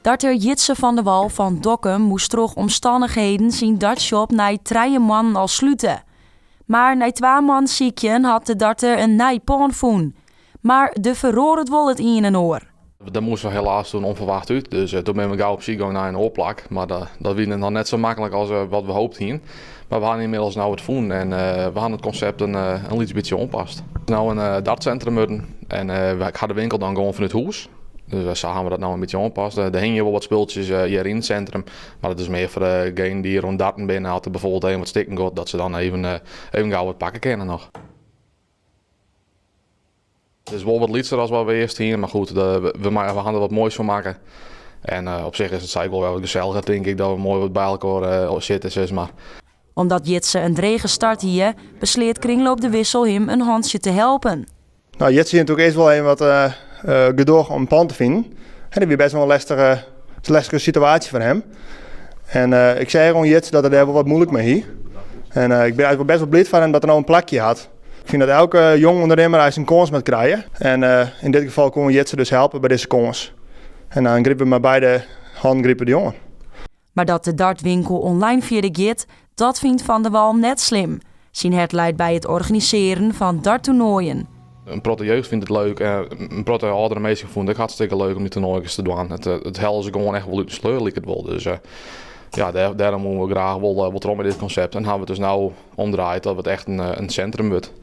Darter Jitse van der Wal van Dokkum moest door omstandigheden zijn dartshop na 3 man al sluiten. Maar na 2 man ziekjen had de darter een nijpon voen. Maar de verroor het wel het in en oor. Dat moest er helaas toen onverwacht uit. Dus toen ben we gauw op zich naar een oorplak. Maar dat was nog net zo makkelijk als wat we hoopten. Maar we hadden inmiddels nou het voen en we hadden het concept een beetje onpast. Nou een dartcentrum en ik ga de winkel dan gewoon van het huis. Dus zo gaan we dat nou een beetje aanpassen. Er hingen wel wat spultjes hier in het centrum. Maar dat is meer voor degenen die rond darten binnen hadden bijvoorbeeld even wat stikken gehad. Dat ze dan even gauw wat pakken kunnen nog. Het is wel wat lichter dan wat we eerst hier. Maar goed, we gaan er wat moois van maken. En op zich is het cycle wel gezellig, denk ik, dat we mooi wat bij elkaar zitten. Maar Omdat Jitse een drege start hier, besleert Kringloop de Wissel hem een handje te helpen. Nou, Jitse is natuurlijk eerst wel even wat gedoog om een pand te vinden. En dat was best wel een lastige situatie voor hem. En ik zei gewoon Jitse dat het daar wel wat moeilijk mee hier. En ik ben eigenlijk wel best wel blij van hem dat er nou een plakje had. Ik vind dat elke jong ondernemer hij zijn kans moet krijgen. En in dit geval kon Jitse dus helpen bij deze kans. En dan griepen we maar beide handgrepen de jongen. Maar dat de dartwinkel online via de git, dat vindt Van der Wal net slim. Zijn het leidt bij het organiseren van darttoernooien. Een protte jeugd vindt het leuk. Een protte oudere meisje vond ik hartstikke leuk om die toernooien te doen. Het helpt ze gewoon echt wel uit de sleur, lijkt het wel. Dus ja, daarom moeten we graag wel erom met dit concept. En hebben we het dus nou omdraaid dat het echt een centrum wordt.